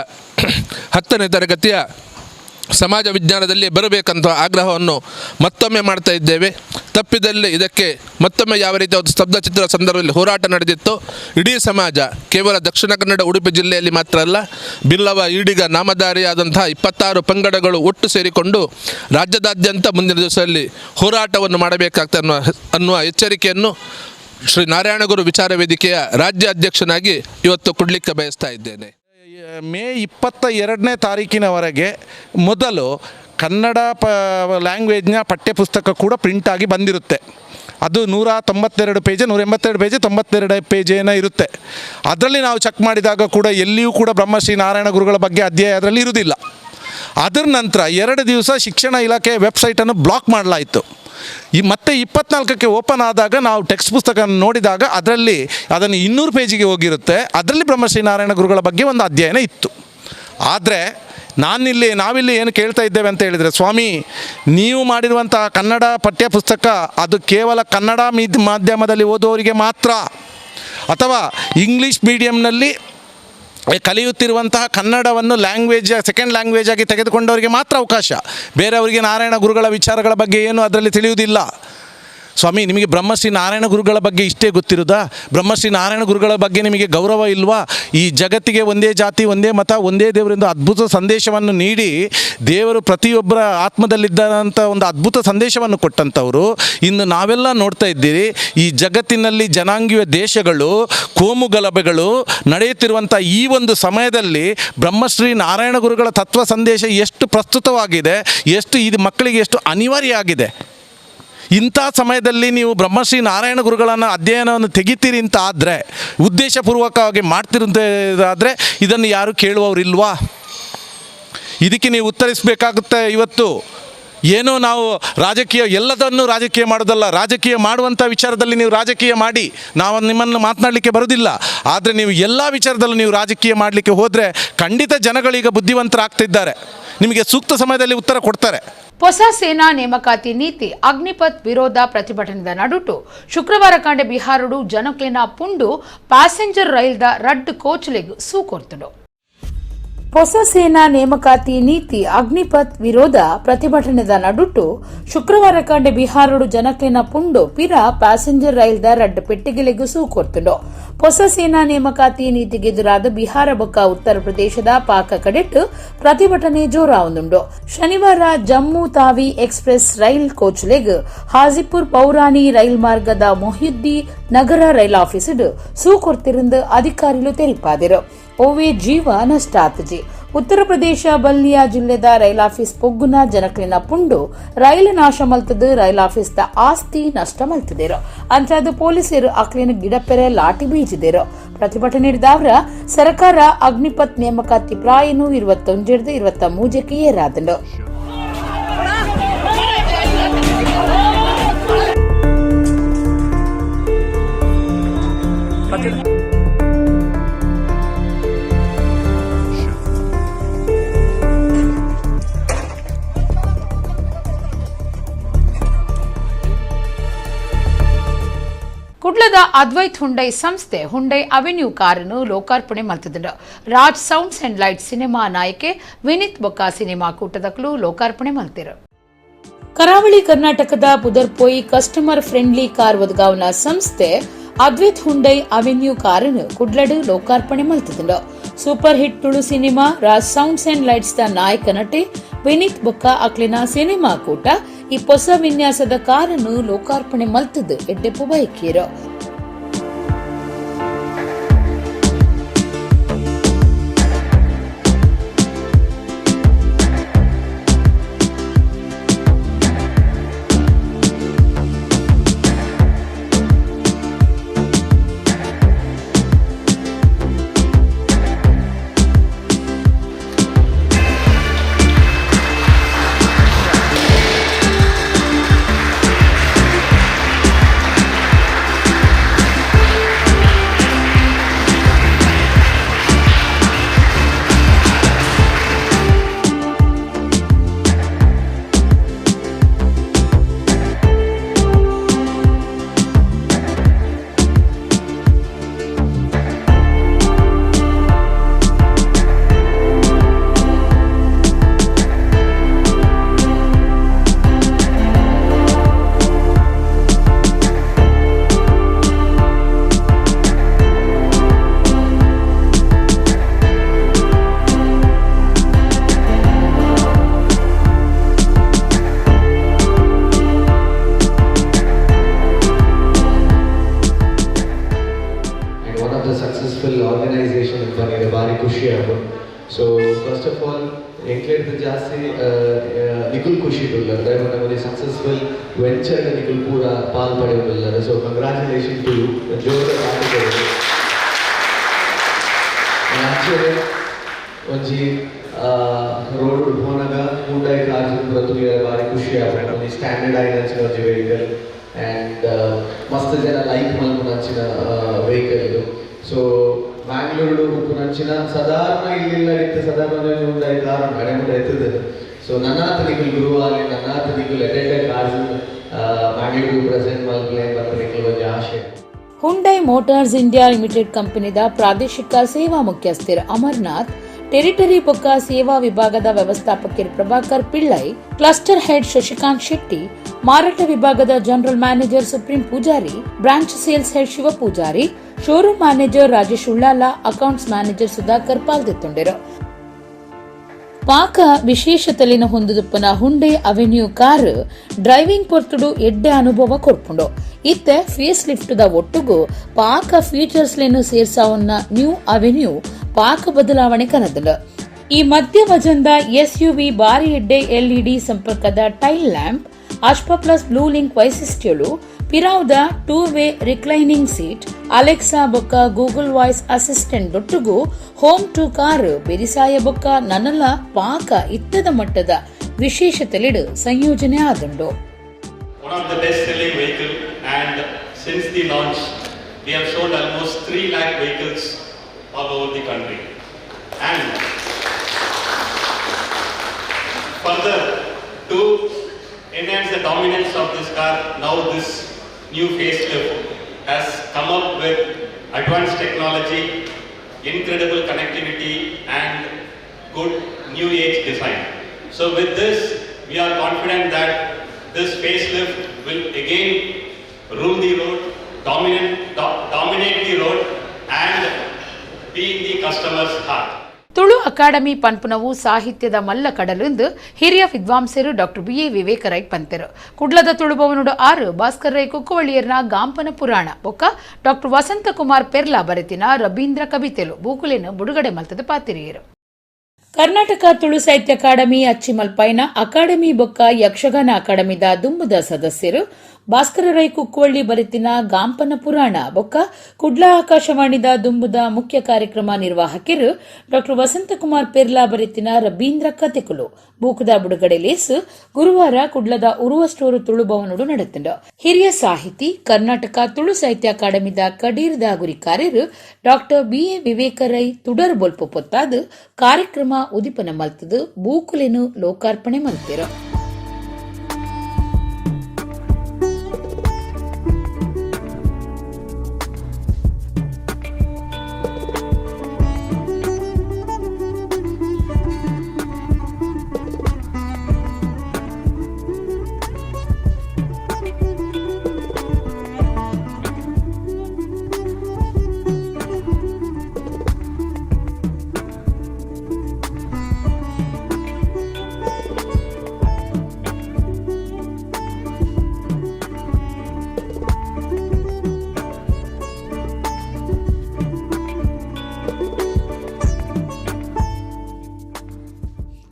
10ನೇ ತರಗತಿಯ ಸಮಾಜ ವಿಜ್ಞಾನದಲ್ಲಿ ಬರಬೇಕಂತ ಆಗ್ರಹವನ್ನು ಮತ್ತೊಮ್ಮೆ ಮಾಡ್ತಾ ಇದ್ದೇವೆ. ತಪ್ಪಿದಲ್ಲಿ ಇದಕ್ಕೆ ಮತ್ತೊಮ್ಮೆ ಯಾವ ರೀತಿಯ ಒಂದು ಸ್ತಬ್ಧಚಿತ್ರ ಸಂದರ್ಭದಲ್ಲಿ ಹೋರಾಟ ನಡೆದಿತ್ತು, ಇಡೀ ಸಮಾಜ ಕೇವಲ ದಕ್ಷಿಣ ಕನ್ನಡ ಉಡುಪಿ ಜಿಲ್ಲೆಯಲ್ಲಿ ಮಾತ್ರ ಅಲ್ಲ, ಬಿಲ್ಲವ, ಈಡಿಗ, ನಾಮಧಾರಿಯಾದಂತಹ 26 ಪಂಗಡಗಳು ಒಟ್ಟು ಸೇರಿಕೊಂಡು ರಾಜ್ಯದಾದ್ಯಂತ ಮುಂದಿನ ದಿವಸದಲ್ಲಿ ಹೋರಾಟವನ್ನು ಮಾಡಬೇಕಾಗ್ತದೆ ಅನ್ನುವ ಎಚ್ಚರಿಕೆಯನ್ನು ಶ್ರೀ ನಾರಾಯಣ ಗುರು ವಿಚಾರ ವೇದಿಕೆಯ ರಾಜ್ಯ ಅಧ್ಯಕ್ಷನಾಗಿ ಇವತ್ತು ಕೊಡಲಿಕ್ಕೆ ಬಯಸ್ತಾ ಇದ್ದೇನೆ. ಮೇ 22ನೇ ತಾರೀಕಿನವರೆಗೆ ಮೊದಲು ಕನ್ನಡ ಲ್ಯಾಂಗ್ವೇಜ್ನ ಪಠ್ಯಪುಸ್ತಕ ಕೂಡ ಪ್ರಿಂಟಾಗಿ ಬಂದಿರುತ್ತೆ. ಅದು 192 ಪೇಜ್, 182 ಪೇಜ್, 92 ಪೇಜ್ ಏನೋ ಇರುತ್ತೆ. ಅದರಲ್ಲಿ ನಾವು ಚೆಕ್ ಮಾಡಿದಾಗ ಕೂಡ ಎಲ್ಲಿಯೂ ಕೂಡ ಬ್ರಹ್ಮಶ್ರೀ ನಾರಾಯಣ ಗುರುಗಳ ಬಗ್ಗೆ ಅಧ್ಯಾಯ ಅದರಲ್ಲಿ ಇರುವುದಿಲ್ಲ. ಅದರ ನಂತರ 2 ದಿವಸ ಶಿಕ್ಷಣ ಇಲಾಖೆ ವೆಬ್ಸೈಟನ್ನು ಬ್ಲಾಕ್ ಮಾಡಲಾಯಿತು. ಮತ್ತೆ 24ಕ್ಕೆ ಓಪನ್ ಆದಾಗ ನಾವು ಟೆಕ್ಸ್ಟ್ ಪುಸ್ತಕ ನೋಡಿದಾಗ ಅದರಲ್ಲಿ ಅದನ್ನು 200 ಪೇಜಿಗೆ ಹೋಗಿರುತ್ತೆ. ಅದರಲ್ಲಿ ಬ್ರಹ್ಮಶ್ರೀ ನಾರಾಯಣ ಗುರುಗಳ ಬಗ್ಗೆ ಒಂದು ಅಧ್ಯಯನ ಇತ್ತು. ಆದರೆ ನಾವಿಲ್ಲಿ ಏನು ಕೇಳ್ತಾ ಇದ್ದೇವೆ ಅಂತ ಹೇಳಿದರೆ, ಸ್ವಾಮಿ ನೀವು ಮಾಡಿರುವಂಥ ಕನ್ನಡ ಪಠ್ಯಪುಸ್ತಕ ಅದು ಕೇವಲ ಕನ್ನಡ ಮಾಧ್ಯಮದಲ್ಲಿ ಓದುವವರಿಗೆ ಮಾತ್ರ, ಅಥವಾ ಇಂಗ್ಲೀಷ್ ಮೀಡಿಯಂನಲ್ಲಿ ಕಲಿಯುತ್ತಿರುವಂತಹ ಕನ್ನಡವನ್ನು ಸೆಕೆಂಡ್ ಲ್ಯಾಂಗ್ವೇಜ್ ಆಗಿ ತೆಗೆದುಕೊಂಡವರಿಗೆ ಮಾತ್ರ ಅವಕಾಶ, ಬೇರೆಯವರಿಗೆ ನಾರಾಯಣ ಗುರುಗಳ ವಿಚಾರಗಳ ಬಗ್ಗೆ ಏನು ಅದರಲ್ಲಿ ತಿಳಿಯುವುದಿಲ್ಲ. ಸ್ವಾಮಿ ನಿಮಗೆ ಬ್ರಹ್ಮಶ್ರೀ ನಾರಾಯಣ ಗುರುಗಳ ಬಗ್ಗೆ ಇಷ್ಟೇ ಗೊತ್ತಿರುವುದಾ? ಬ್ರಹ್ಮಶ್ರೀ ನಾರಾಯಣ ಗುರುಗಳ ಬಗ್ಗೆ ನಿಮಗೆ ಗೌರವ ಇಲ್ವಾ? ಈ ಜಗತ್ತಿಗೆ ಒಂದೇ ಜಾತಿ, ಒಂದೇ ಮತ, ಒಂದೇ ದೇವರೆಂದು ಅದ್ಭುತ ಸಂದೇಶವನ್ನು ನೀಡಿ ದೇವರು ಪ್ರತಿಯೊಬ್ಬರ ಆತ್ಮದಲ್ಲಿದ್ದಂಥ ಒಂದು ಅದ್ಭುತ ಸಂದೇಶವನ್ನು ಕೊಟ್ಟಂಥವರು ಇನ್ನು ನಾವೆಲ್ಲ ನೋಡ್ತಾ ಇದ್ದೀರಿ. ಈ ಜಗತ್ತಿನಲ್ಲಿ ಜನಾಂಗೀಯ ದೇಶಗಳು, ಕೋಮು ಗಲಭೆಗಳು ನಡೆಯುತ್ತಿರುವಂಥ ಈ ಒಂದು ಸಮಯದಲ್ಲಿ ಬ್ರಹ್ಮಶ್ರೀ ನಾರಾಯಣ ಗುರುಗಳ ತತ್ವ ಸಂದೇಶ ಎಷ್ಟು ಪ್ರಸ್ತುತವಾಗಿದೆ, ಎಷ್ಟು ಇದು ಮಕ್ಕಳಿಗೆ ಎಷ್ಟು ಅನಿವಾರ್ಯ ಆಗಿದೆ. ಇಂಥ ಸಮಯದಲ್ಲಿ ನೀವು ಬ್ರಹ್ಮಶ್ರೀ ನಾರಾಯಣ ಗುರುಗಳನ್ನು ಅಧ್ಯಯನವನ್ನು ತೆಗಿತೀರಿ ಅಂತ ಆದರೆ, ಉದ್ದೇಶಪೂರ್ವಕವಾಗಿ ಮಾಡ್ತಿರೋದಾದರೆ ಇದನ್ನು ಯಾರು ಕೇಳುವವರಿಲ್ವಾ? ಇದಕ್ಕೆ ನೀವು ಉತ್ತರಿಸಬೇಕಾಗುತ್ತೆ. ಇವತ್ತು ಏನೋ ನಾವು ಎಲ್ಲದನ್ನು ರಾಜಕೀಯ ಮಾಡೋದಲ್ಲ, ರಾಜಕೀಯ ಮಾಡುವಂಥ ವಿಚಾರದಲ್ಲಿ ನೀವು ರಾಜಕೀಯ ಮಾಡಿ, ನಾವು ನಿಮ್ಮನ್ನು ಮಾತನಾಡಲಿಕ್ಕೆ ಬರೋದಿಲ್ಲ. ಆದರೆ ನೀವು ಎಲ್ಲ ವಿಚಾರದಲ್ಲೂ ನೀವು ರಾಜಕೀಯ ಮಾಡಲಿಕ್ಕೆ ಹೋದರೆ ಖಂಡಿತ ಜನಗಳೀಗ ಬುದ್ಧಿವಂತರಾಗ್ತಿದ್ದಾರೆ, ನಿಮಗೆ ಸೂಕ್ತ ಸಮಯದಲ್ಲಿ ಉತ್ತರ ಕೊಡ್ತಾರೆ. ಹೊಸ ಸೇನಾ ನೇಮಕಾತಿ ನೀತಿ ಅಗ್ನಿಪಥ್ ವಿರೋಧ ಪ್ರತಿಭಟನೆದ ನಡುಟು ಶುಕ್ರವಾರ ಕಂಡ ಬಿಹಾರಡು ಜನಕ್ಲೆನ ಪುಂಡು ಪ್ಯಾಸೆಂಜರ್ ರೈಲ್ದ ರಡ್ ಕೋಚ್ಲೆಗ್ ಸೂಕೊರ್ತಡು. ಹೊಸ ಸೇನಾ ನೇಮಕಾತಿ ನೀತಿ ಅಗ್ನಿಪಥ್ ವಿರೋಧ ಪ್ರತಿಭಟನೆದ ನಡುಟು ಶುಕ್ರವಾರ ಕಂಡ ಬಿಹಾರಡು ಜನಕ್ಲೆನ ಪುಂಡು ಪಿರ ಪ್ಯಾಸೆಂಜರ್ ರೈಲ್ದ ರಡ್ ಪೆಟ್ಟಿಗೆಲೆಗೂ ಸೂಕೊರ್ತಡು. ಹೊಸ ಸೇನಾ ನೇಮಕಾತಿ ನೀತಿಗೆ ಎದುರಾದ ಬಿಹಾರ ಬೊಕ್ಕ ಉತ್ತರ ಪ್ರದೇಶದ ಪಾಕ ಕಡೆಟ್ ಪ್ರತಿಭಟನೆ ಜೋರಾವುದುಂಡು. ಶನಿವಾರ ಜಮ್ಮು ತಾವಿ ಎಕ್ಸ್ಪ್ರೆಸ್ ರೈಲ್ ಕೋಚ್ಲೆಗ್ ಹಾಜಿಪುರ್ ಪೌರಾಣಿ ರೈಲ್ ಮಾರ್ಗದ ಮೊಹಿಯುದ್ದಿ ನಗರ ರೈಲ್ ಆಫೀಸಡ್ ಸೂಕೊರ್ತಿರಂದು ಅಧಿಕಾರಿಗಳು ತೆರಿಪಾದರು. ಓವೇ ಜೀವ ನಷ್ಟಾತಜಿ. ಉತ್ತರ ಪ್ರದೇಶ ಬಲ್ಲಿಯಾ ಜಿಲ್ಲೆದ ರೈಲ್ ಆಫೀಸ್ ಪೊಗ್ಗುನ ಜನಕ್ಲಿನ ಪುಂಡು ರೈಲು ನಾಶ ಮಲ್ತದು, ರೈಲ್ ಆಫೀಸ್ದ ಆಸ್ತಿ ನಷ್ಟ ಮಲ್ತಿದೇರು. ಅಂಚಾದ ಪೊಲೀಸರು ಅಕ್ಲಿನ ಗಿಡಪೆರೆ ಲಾಠಿ ಬೀಜಿದೇರು. ಪ್ರತಿಭಟನೆ ಹಿಡಿದವರ ಸರ್ಕಾರ ಅಗ್ನಿಪಥ್ ನೇಮಕಾತಿ ಪ್ರಾಯನು 21 23ಕ್ಕೆ ಏರಾದಂಡು. ಕುಡ್ಲದ ಅದ್ವೈತ್ ಹುಂಡೈ ಸಂಸ್ಥೆ ಹುಂಡೈ ಅವೆನ್ಯೂ ಕಾರನ್ನು ಲೋಕಾರ್ಪಣೆ ಮಲ್ತದ. Raj sounds and light cinema ನಾಯಕೆ ವಿನೀತ್ ಬೊಕ್ಕ ಸಿನಿಮಾ ಕೂಟದಕ್ಕೂ ಲೋಕಾರ್ಪಣೆ ಮಲ್ತಿರು. ಕರಾವಳಿ ಕರ್ನಾಟಕದ ಪುದರ್ಪೋಯಿ ಕಸ್ಟಮರ್ ಫ್ರೆಂಡ್ಲಿ ಕಾರ್ ಒದಗಾವನ ಸಂಸ್ಥೆ ಅದ್ವೈತ್ ಹುಂಡೈ ಅವೆನ್ಯೂ ಕಾರನ್ನು ಕುಡ್ಲಡು ಲೋಕಾರ್ಪಣೆ ಮಲ್ತದ. Super hit Tulu cinema Raj sounds and lights ದ ನಾಯಕ ನಟಿ ವಿನೀತ್ ಬೊಕ್ಕ ಅಕ್ಲಿನ ಸಿನಿಮಾ ಕೂಟ ಈ ಹೊಸ ವಿನ್ಯಾಸದ ಕಾರನ್ನು ಲೋಕಾರ್ಪಣೆ ಮಲ್ತದ ಎಡ್ಡೆಪ್ಪು ಬೈಕೀರು. So first of all, include the Jasi Nikul Kushi Dullar. That was a successful venture that Nikul Pura Pal Pade Dullar. So congratulations to you. Enjoy the party. And actually, onji road Honaga Hyundai cars in Prathuya Bari Kushi Avan. Only standardized vehicle and must jana like Malpunachina vehicle. So Bangalore ಉಪನಂಚಿನ ಸಾಧಾರಣ ಇಲ್ಲಿಲ್ಲ ರೀತಿ ಸಾಧಾರಣ Hyundai car ನಡೆಯುತ್ತೆ ಇರ್ತದೆ. So ನನ್ನಾತನಿಗಳು ಗುರುವಾಲಿ ನನ್ನಾತನಿಗಳು ಎಡೆಡೆ ಕಾರ್ಸ್ ಬ್ಯಾಂಗ್ಳೂರು ಪ್ರೆಸೆಂಟ್ ಮಲ್ಪಲೆ ಬರ್ತನಿಗಳು ಒಂದು ಆಶೆ. ಹುಂಡೈ ಮೋಟಾರ್ಸ್ ಇಂಡಿಯಾ ಲಿಮಿಟೆಡ್ ಕಂಪನಿದ ಪ್ರಾದೇಶಿಕ ಸೇವಾ ಮುಖ್ಯಸ್ಥರ ಅಮರ್ನಾಥ್, ಟೆರಿಟರಿ ಪೊಕ್ಕ ಸೇವಾ ವಿಭಾಗದ ವ್ಯವಸ್ಥಾಪಕರು ಪ್ರಭಾಕರ್ ಪಿಳ್ಳೈ, ಕ್ಲಸ್ಟರ್ ಹೆಡ್ ಶಶಿಕಾಂತ್ ಶೆಟ್ಟಿ, ಮಾರಾಟ ವಿಭಾಗದ general manager Supreem Poojary, branch sales head Shiva Poojary, showroom manager Rajesh Ullal, accounts manager Sudhakar ಪಾಲ್ಗೊಳ್ಳುತ್ತಿದ್ದರು. ಪಾಕ ವಿಶೇಷತೆಲಿನ ಹೊಂದುದುಪ್ಪನ ಹುಂಡೈ ಅವೆನ್ಯೂ ಕಾರ್ ಡ್ರೈವಿಂಗ್ ಪೊರ್ತುಡು ಎಡ್ಡೆ ಅನುಭವ ಕೊರ್ಪುಂಡು. ಇತ್ತೆ ಫೇಸ್ ಲಿಫ್ಟ್ ದ ಒಟ್ಟುಗು ಪಾಕ ಫೀಚರ್ಸ್ ಲೇನು ಸೇರ್ಸಾವನ್ನ ನ್ಯೂ ಅವೆನ್ಯೂ ಪಾಕ ಬದಲಾವಣೆ ಕನದಲು. ಈ ಮಧ್ಯ ವಜನ್ದ ಎಸ್ಯುವಿ ಬಾರಿ ಎಡ್ಡೆ ಎಲ್ಇಡಿ ಸಂಪರ್ಕದ ಟೈಲ್ ಲ್ಯಾಂಪ್, ಅಶ್ಪ ಪ್ಲಸ್ ಬ್ಲೂ ಲಿಂಕ್ ವೈಶಿಷ್ಟ್ಯಗಳು, ಪಿರಾವ್ದ 2-ವೇ ರಿಕ್ಲೈನಿಂಗ್ ಸೀಟ್, ಅಲೆಕ್ಸಾ ಬೊಕ್ಕ ಗೂಗಲ್ ವಾಯ್ಸ್ ಅಸಿಸ್ಟೆಂಟ್ ದೊಟ್ಟುಗು ಹೋಮ್ ಟು ಕಾರ್ ಬೆರಿಸಾಯ ಬೊಕ್ಕ ನನಲ ಪಾಕ ಇತ್ತದ ಮಟ್ಟದ ವಿಶೇಷತೆಲಿಡು ಸಂಯೋಜನೆ ಆದುಂಡು. One of the best selling vehicle, and since the launch we have sold almost 3 lakh vehicles all over the country. And further to enhance the dominance of this car, now this new facelift has come up with advanced technology, incredible connectivity and good new age design. So with this we are confident that this facelift will again rule the road, dominate the road and be in the customer's heart. Tulu academy ಪನ್ಪುನವು ಸಾಹಿತ್ಯದ ಮಲ್ಲ ಕಡಲೆಂದು ಹಿರಿಯ ವಿದ್ವಾಂಸರು doctor B A Viveka Rai ಪಂತೆರು. ಕುಡ್ಲದ ತುಳುಭವನುಡು 6 ಭಾಸ್ಕರ್ ರೈ ಕುಕ್ಕುವಳಿಯರ್ನ ಗಾಂಪನ ಪುರಾಣ ಬೊಕ್ಕ ಡಾಕ್ಟರ್ ವಸಂತ ಕುಮಾರ್ ಪೆರ್ಲಾ ಬರೆತಿನ ರಬೀಂದ್ರ ಕವಿತೆಲು ಬೂಕುಲೆನು ಬುಡುಗಡೆ ಮಲ್ತದ ಪಾತಿರಿಯರು. ಕರ್ನಾಟಕ ತುಳು ಸಾಹಿತ್ಯ ಅಕಾಡೆಮಿ ಅಚ್ಚಿಮಲ್ಪೈನ ಅಕಾಡೆಮಿ ಬೊಕ್ಕ ಯಕ್ಷಗಾನ ಅಕಾಡೆಮಿದ ದುಂಬುದ ಸದಸ್ಯರು ಭಾಸ್ಕರ ರೈ ಕುಕ್ಕುವಳ್ಳಿ ಬರೆತಿನ ಗಾಂಪನ ಪುರಾಣ ಬೊಕ್ಕ ಕುಡ್ಲಾ ಆಕಾಶವಾಣಿದ ದುಂಬುದ ಮುಖ್ಯ ಕಾರ್ಯಕ್ರಮ ನಿರ್ವಾಹಕರು ಡಾಕ್ಟರ್ ವಸಂತಕುಮಾರ್ ಪೆರ್ಲಾ ಬರೆತಿನ ರಬೀಂದ್ರ ಕತೆಕುಲು ಬೂಕದ ಬುಡುಗಡೆ ಲೇಸು ಗುರುವಾರ ಕುಡ್ಲದ ಉರುವ ಸ್ಟೋರು ತುಳು ಭವನುಡು ನಡೆತಿಂಡ. ಹಿರಿಯ ಸಾಹಿತಿ ಕರ್ನಾಟಕ ತುಳು ಸಾಹಿತ್ಯ ಅಕಾಡೆಮಿದ ಕಡೀರ್ದ ಗುರಿಕಾರ್ಯರು doctor B A Viveka Rai ತುಡರ್ ಬೊಲ್ಪ ಪೊತ್ತಾದು ಕಾರ್ಯಕ್ರಮ ಉದಿಪನ ಮಲ್ತದು ಬೂಕುಲೆನು ಲೋಕಾರ್ಪಣೆ ಮಲ್ತಿರು.